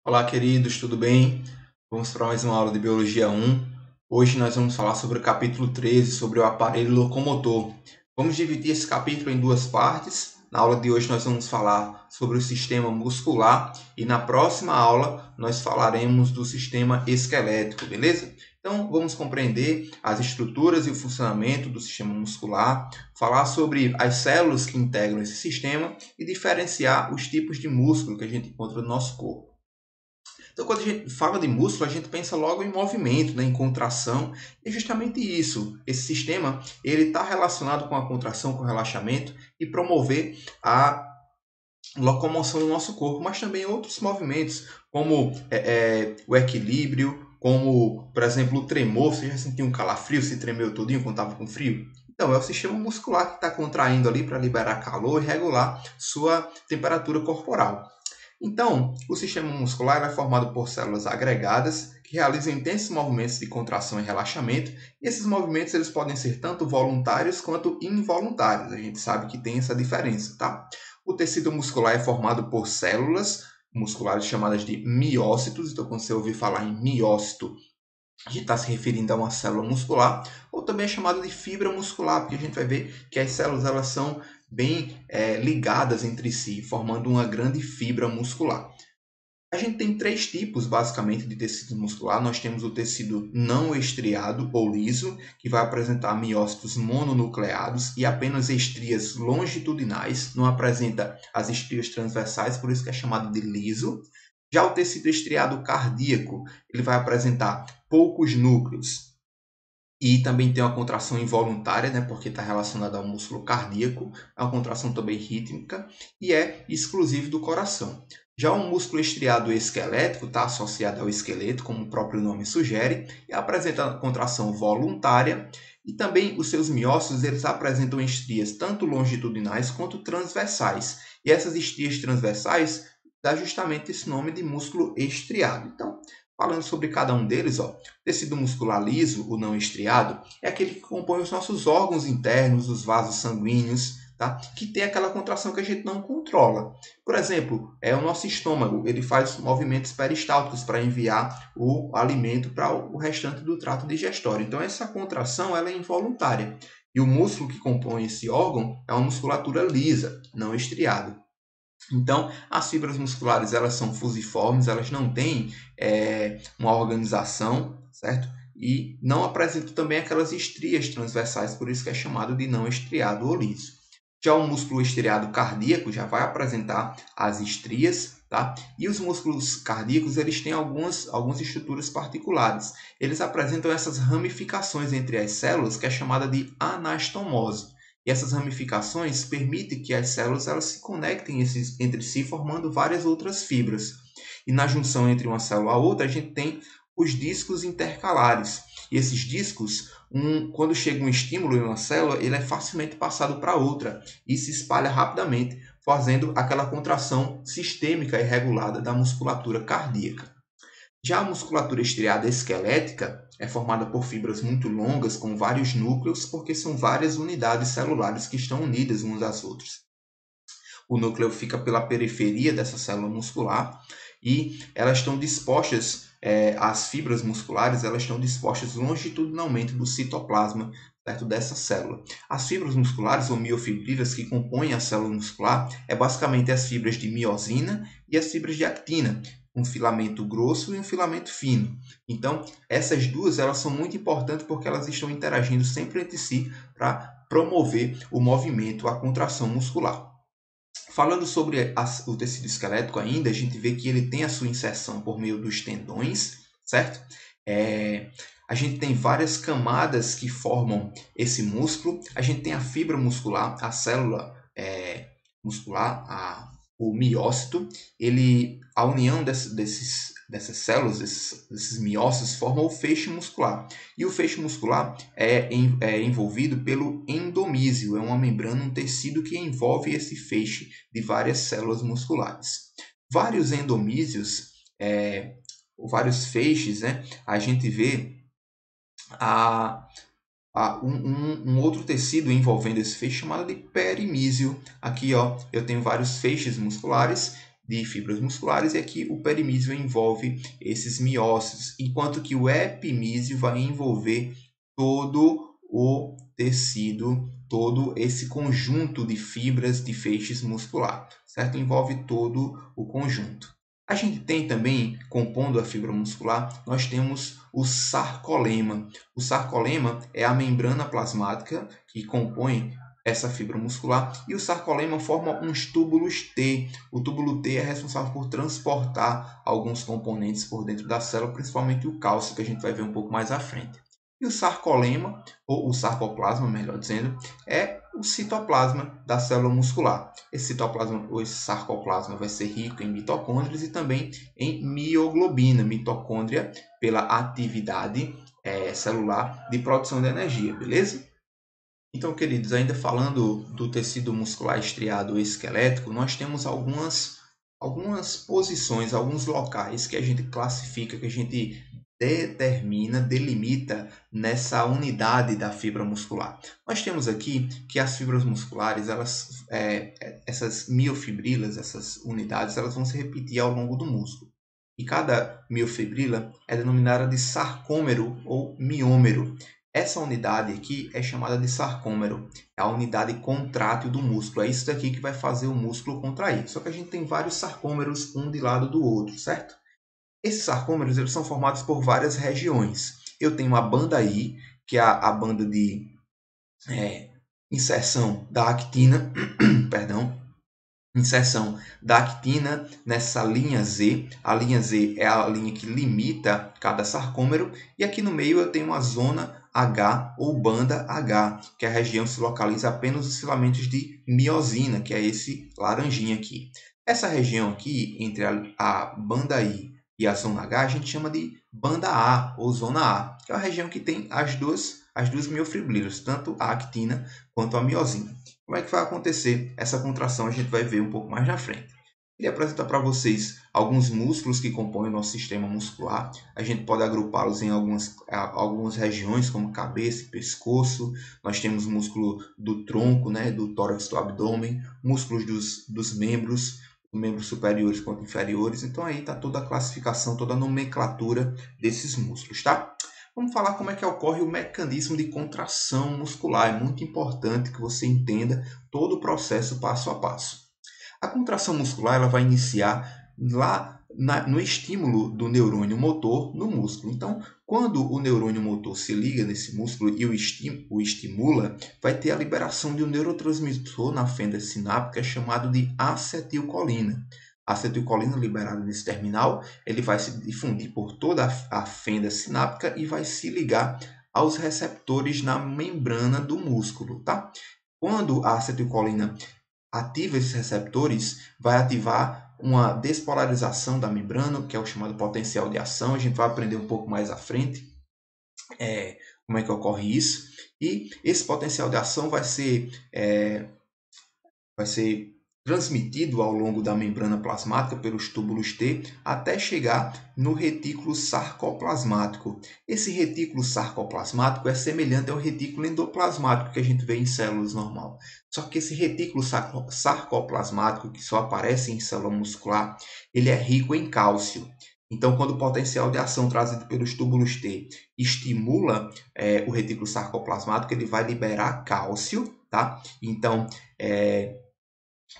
Olá, queridos, tudo bem? Vamos para mais uma aula de Biologia 1. Hoje nós vamos falar sobre o capítulo 13, sobre o aparelho locomotor. Vamos dividir esse capítulo em duas partes. Na aula de hoje nós vamos falar sobre o sistema muscular e na próxima aula nós falaremos do sistema esquelético, beleza? Então vamos compreender as estruturas e o funcionamento do sistema muscular, falar sobre as células que integram esse sistema e diferenciar os tipos de músculo que a gente encontra no nosso corpo. Então, quando a gente fala de músculo, a gente pensa logo em movimento, né, em contração. E é justamente isso. Esse sistema ele está relacionado com a contração, com o relaxamento e promover a locomoção do nosso corpo, mas também outros movimentos, como o equilíbrio, como, por exemplo, o tremor. Você já sentiu um calafrio, se tremeu todinho quando estava com frio? Então, é o sistema muscular que está contraindo ali para liberar calor e regular sua temperatura corporal. Então, o sistema muscular é formado por células agregadas que realizam intensos movimentos de contração e relaxamento, e esses movimentos eles podem ser tanto voluntários quanto involuntários. A gente sabe que tem essa diferença, tá? O tecido muscular é formado por células musculares chamadas de miócitos. Então, quando você ouvir falar em miócito, a gente está se referindo a uma célula muscular, ou também é chamado de fibra muscular, porque a gente vai ver que as células elas são bem ligadas entre si, formando uma grande fibra muscular. A gente tem três tipos, basicamente, de tecido muscular. Nós temos o tecido não estriado ou liso, que vai apresentar miócitos mononucleados e apenas estrias longitudinais, não apresenta as estrias transversais, por isso que é chamado de liso. Já o tecido estriado cardíaco, ele vai apresentar poucos núcleos e também tem uma contração involuntária, né, porque está relacionada ao músculo cardíaco, é uma contração também rítmica e é exclusivo do coração. Já o músculo estriado esquelético está associado ao esqueleto, como o próprio nome sugere, e apresenta contração voluntária e também os seus miócitos eles apresentam estrias tanto longitudinais quanto transversais. E essas estrias transversais dá justamente esse nome de músculo estriado. Então, falando sobre cada um deles, ó, tecido muscular liso, o não estriado, é aquele que compõe os nossos órgãos internos, os vasos sanguíneos, tá? Que tem aquela contração que a gente não controla. Por exemplo, o nosso estômago, ele faz movimentos peristálticos para enviar o alimento para o restante do trato digestório. Então, essa contração ela é involuntária. E o músculo que compõe esse órgão é uma musculatura lisa, não estriada. Então, as fibras musculares elas são fusiformes, elas não têm uma organização, certo? E não apresentam também aquelas estrias transversais, por isso que é chamado de não estriado ou liso. Já o músculo estriado cardíaco já vai apresentar as estrias, tá? E os músculos cardíacos eles têm algumas estruturas particulares. Eles apresentam essas ramificações entre as células, que é chamada de anastomose. E essas ramificações permitem que as células elas se conectem entre si, formando várias outras fibras. E na junção entre uma célula a outra, a gente tem os discos intercalares. E esses discos, quando chega um estímulo em uma célula, ele é facilmente passado para outra e se espalha rapidamente, fazendo aquela contração sistêmica e regulada da musculatura cardíaca. Já a musculatura estriada esquelética é formada por fibras muito longas com vários núcleos, porque são várias unidades celulares que estão unidas umas às outras. O núcleo fica pela periferia dessa célula muscular e elas estão dispostas, as fibras musculares, elas estão dispostas longitudinalmente do citoplasma perto dessa célula. As fibras musculares ou miofibrilas que compõem a célula muscular é basicamente as fibras de miosina e as fibras de actina, um filamento grosso e um filamento fino. Então, essas duas elas são muito importantes porque elas estão interagindo sempre entre si para promover o movimento, a contração muscular. Falando sobre o tecido esquelético ainda, a gente vê que ele tem a sua inserção por meio dos tendões, certo? A gente tem várias camadas que formam esse músculo. A gente tem a fibra muscular, a célula muscular, o miócito. A união dessas células, desses miócitos, forma o feixe muscular. E o feixe muscular é envolvido pelo endomísio, é uma membrana, um tecido que envolve esse feixe de várias células musculares. Vários endomísios, vários feixes, né? A gente vê um outro tecido envolvendo esse feixe chamado de perimísio. Aqui ó, eu tenho vários feixes musculares de fibras musculares, e aqui o perimísio envolve esses miócitos, enquanto que o epimísio vai envolver todo o tecido, todo esse conjunto de fibras de feixes muscular, certo? Envolve todo o conjunto. A gente tem também, compondo a fibra muscular, nós temos o sarcolema. O sarcolema é a membrana plasmática que compõe essa fibra muscular, e o sarcolema forma uns túbulos T. O túbulo T é responsável por transportar alguns componentes por dentro da célula, principalmente o cálcio, que a gente vai ver um pouco mais à frente. E o sarcolema, ou o sarcoplasma, melhor dizendo, é o citoplasma da célula muscular. Esse citoplasma, ou esse sarcoplasma, vai ser rico em mitocôndrias e também em mioglobina, mitocôndria, pela atividade celular de produção de energia, beleza? Então, queridos, ainda falando do tecido muscular estriado esquelético, nós temos algumas posições, alguns locais que a gente classifica, que a gente determina, delimita nessa unidade da fibra muscular. Nós temos aqui que as fibras musculares, essas miofibrilas, essas unidades, elas vão se repetir ao longo do músculo. E cada miofibrila é denominada de sarcômero ou miômero. Essa unidade aqui é chamada de sarcômero, é a unidade contrátil do músculo. É isso daqui que vai fazer o músculo contrair. Só que a gente tem vários sarcômeros, um de lado do outro, certo? Esses sarcômeros eles são formados por várias regiões. Eu tenho a banda I, que é a banda de inserção da actina, perdão, inserção da actina nessa linha Z. A linha Z é a linha que limita cada sarcômero. E aqui no meio eu tenho uma zona H ou banda H, que a região se localiza apenas nos filamentos de miosina, que é esse laranjinha aqui. Essa região aqui, entre a banda I e a zona H, a gente chama de banda A ou zona A, que é a região que tem as duas miofibrilas, tanto a actina quanto a miosina. Como é que vai acontecer essa contração? A gente vai ver um pouco mais na frente. Queria apresentar para vocês alguns músculos que compõem o nosso sistema muscular. A gente pode agrupá-los em algumas regiões, como cabeça e pescoço. Nós temos músculo do tronco, né, do tórax, do abdômen, músculos dos membros superiores quanto inferiores. Então aí está toda a classificação, toda a nomenclatura desses músculos, tá? Vamos falar como é que ocorre o mecanismo de contração muscular. É muito importante que você entenda todo o processo passo a passo. A contração muscular ela vai iniciar lá no estímulo do neurônio motor no músculo. Então, quando o neurônio motor se liga nesse músculo e o estimula, vai ter a liberação de um neurotransmissor na fenda sináptica chamado de acetilcolina. A acetilcolina liberada nesse terminal, ele vai se difundir por toda a fenda sináptica e vai se ligar aos receptores na membrana do músculo, tá? Quando a acetilcolina ativa esses receptores, vai ativar uma despolarização da membrana, que é o chamado potencial de ação. A gente vai aprender um pouco mais à frente como é que ocorre isso. E esse potencial de ação vai ser transmitido ao longo da membrana plasmática pelos túbulos T até chegar no retículo sarcoplasmático. Esse retículo sarcoplasmático é semelhante ao retículo endoplasmático que a gente vê em células normal. Só que esse retículo sarcoplasmático, que só aparece em célula muscular, ele é rico em cálcio. Então, quando o potencial de ação trazido pelos túbulos T estimula o retículo sarcoplasmático, ele vai liberar cálcio, tá? Então,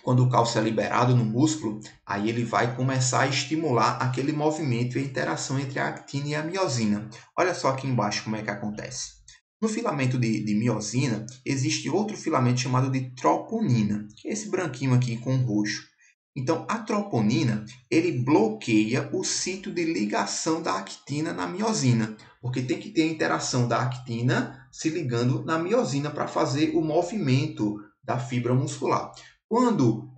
quando o cálcio é liberado no músculo, aí ele vai começar a estimular aquele movimento e a interação entre a actina e a miosina. Olha só aqui embaixo como é que acontece. No filamento de miosina, existe outro filamento chamado de troponina, que é esse branquinho aqui com roxo. Então, a troponina, ele bloqueia o sítio de ligação da actina na miosina, porque tem que ter a interação da actina se ligando na miosina para fazer o movimento da fibra muscular. Quando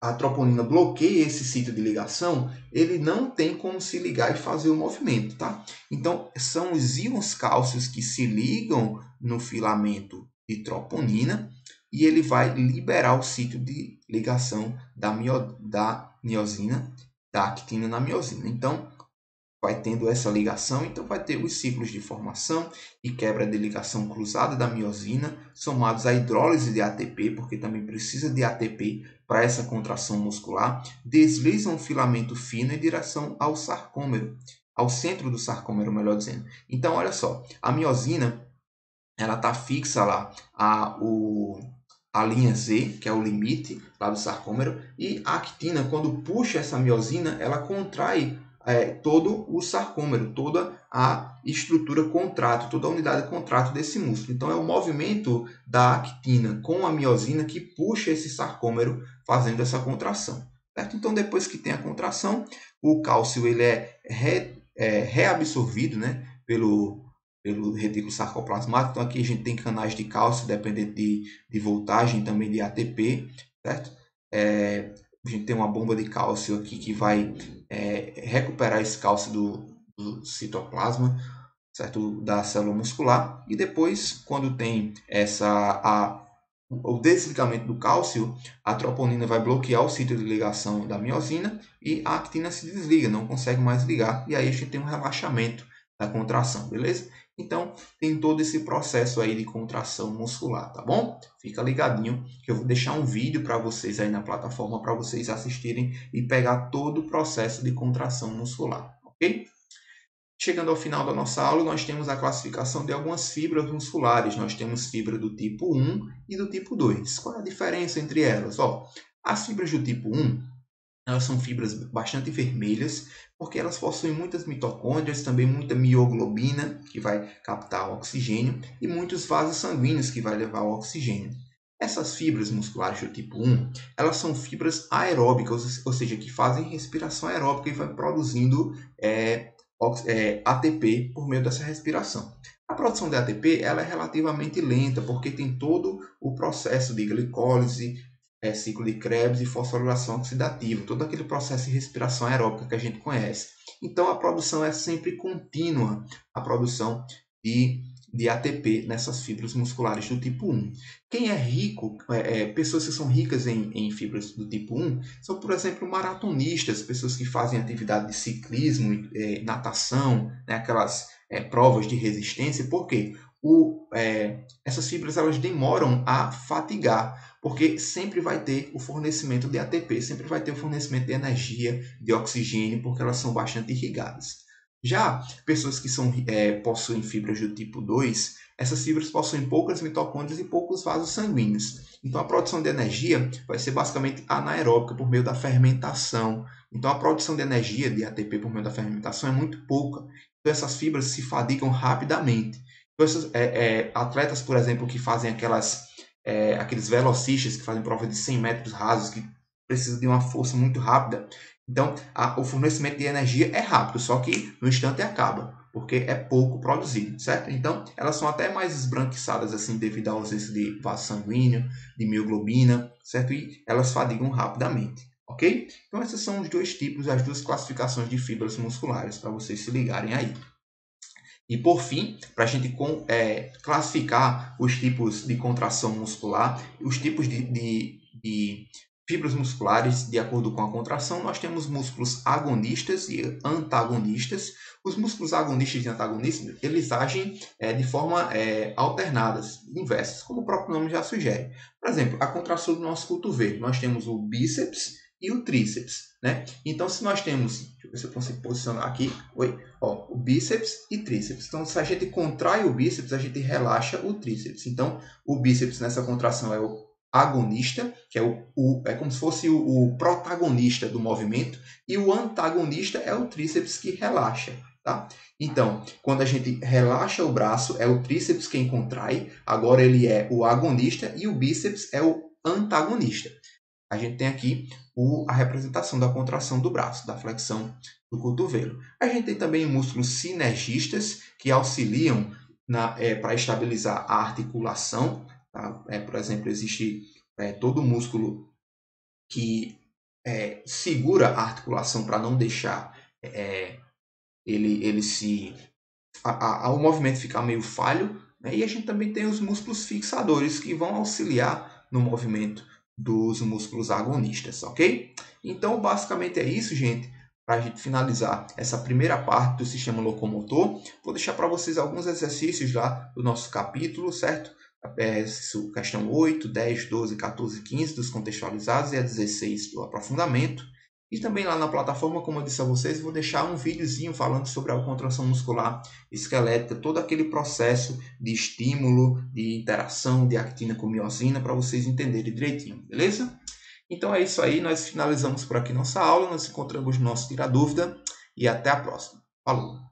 a troponina bloqueia esse sítio de ligação, ele não tem como se ligar e fazer o movimento, tá? Então, são os íons cálcios que se ligam no filamento de troponina e ele vai liberar o sítio de ligação da miosina, da actina na miosina. Então, vai tendo essa ligação, então vai ter os ciclos de formação e quebra de ligação cruzada da miosina, somados à hidrólise de ATP, porque também precisa de ATP para essa contração muscular, deslizam um filamento fino em direção ao sarcômero, ao centro do sarcômero, melhor dizendo. Então, olha só, a miosina, ela está fixa lá a linha Z, que é o limite lá do sarcômero, e a actina, quando puxa essa miosina, ela contrai todo o sarcômero, toda a estrutura contrátil, toda a unidade contrátil desse músculo. Então, é o movimento da actina com a miosina que puxa esse sarcômero fazendo essa contração. Certo? Então, depois que tem a contração, o cálcio ele reabsorvido, né, pelo retículo sarcoplasmático. Então, aqui a gente tem canais de cálcio, dependendo de voltagem, também de ATP, certo? A gente tem uma bomba de cálcio aqui que vai recuperar esse cálcio do citoplasma, certo? Da célula muscular. E depois, quando tem o desligamento do cálcio, a troponina vai bloquear o sítio de ligação da miosina e a actina se desliga, não consegue mais ligar. E aí a gente tem um relaxamento da contração, beleza? Então, tem todo esse processo aí de contração muscular, tá bom? Fica ligadinho que eu vou deixar um vídeo para vocês aí na plataforma para vocês assistirem e pegar todo o processo de contração muscular, ok? Chegando ao final da nossa aula, nós temos a classificação de algumas fibras musculares. Nós temos fibra do tipo 1 e do tipo 2. Qual é a diferença entre elas? As fibras do tipo 1, elas são fibras bastante vermelhas, porque elas possuem muitas mitocôndrias, também muita mioglobina, que vai captar o oxigênio, e muitos vasos sanguíneos, que vai levar o oxigênio. Essas fibras musculares do tipo 1, elas são fibras aeróbicas, ou seja, que fazem respiração aeróbica e vai produzindo ATP por meio dessa respiração. A produção de ATP ela é relativamente lenta, porque tem todo o processo de glicólise, ciclo de Krebs e fosforilação oxidativa, todo aquele processo de respiração aeróbica que a gente conhece. Então, a produção é sempre contínua, a produção de ATP nessas fibras musculares do tipo 1. Quem é rico, pessoas que são ricas em fibras do tipo 1, são, por exemplo, maratonistas, pessoas que fazem atividade de ciclismo, natação, né, aquelas provas de resistência. Por quê? Essas fibras elas demoram a fatigar, porque sempre vai ter o fornecimento de ATP, sempre vai ter o fornecimento de energia, de oxigênio, porque elas são bastante irrigadas. Já pessoas que possuem fibras do tipo 2, essas fibras possuem poucas mitocôndrias e poucos vasos sanguíneos. Então, a produção de energia vai ser basicamente anaeróbica, por meio da fermentação. Então, a produção de energia de ATP por meio da fermentação é muito pouca. Então, essas fibras se fadigam rapidamente. Então, esses atletas, por exemplo, que fazem aqueles velocistas que fazem prova de 100 metros rasos, que precisam de uma força muito rápida. Então, o fornecimento de energia é rápido, só que no instante acaba, porque é pouco produzido, certo? Então, elas são até mais esbranquiçadas, assim, devido à ausência de vaso sanguíneo, de mioglobina, certo? E elas fadigam rapidamente, ok? Então, esses são os dois tipos, as duas classificações de fibras musculares, para vocês se ligarem aí. E, por fim, para a gente classificar os tipos de contração muscular, os tipos de fibras musculares, de acordo com a contração, nós temos músculos agonistas e antagonistas. Os músculos agonistas e antagonistas, eles agem de forma alternadas, inversas, como o próprio nome já sugere. Por exemplo, a contração do nosso cotovelo, nós temos o bíceps e o tríceps, né? Então, se nós temos, deixa eu ver se eu consigo posicionar aqui, o bíceps e tríceps. Então, se a gente contrai o bíceps, a gente relaxa o tríceps. Então, o bíceps nessa contração é o agonista, que é como se fosse o protagonista do movimento, e o antagonista é o tríceps que relaxa. Tá? Então, quando a gente relaxa o braço, é o tríceps quem contrai, agora ele é o agonista e o bíceps é o antagonista. A gente tem aqui a representação da contração do braço, da flexão do cotovelo. A gente tem também músculos sinergistas que auxiliam para estabilizar a articulação. Tá? Por exemplo, existe todo o músculo que segura a articulação para não deixar o movimento ficar meio falho. Né? E a gente também tem os músculos fixadores que vão auxiliar no movimento dos músculos agonistas, ok? Então, basicamente é isso, gente. para a gente finalizar essa primeira parte do sistema locomotor, vou deixar para vocês alguns exercícios lá do nosso capítulo, certo? Questão 8, 10, 12, 14, 15 dos contextualizados e a 16 do aprofundamento. E também lá na plataforma, como eu disse a vocês, vou deixar um videozinho falando sobre a contração muscular esquelética, todo aquele processo de estímulo, de interação de actina com miosina, para vocês entenderem direitinho, beleza? Então é isso aí, nós finalizamos por aqui nossa aula, nós nos encontramos no nosso Tira Dúvida e até a próxima. Falou!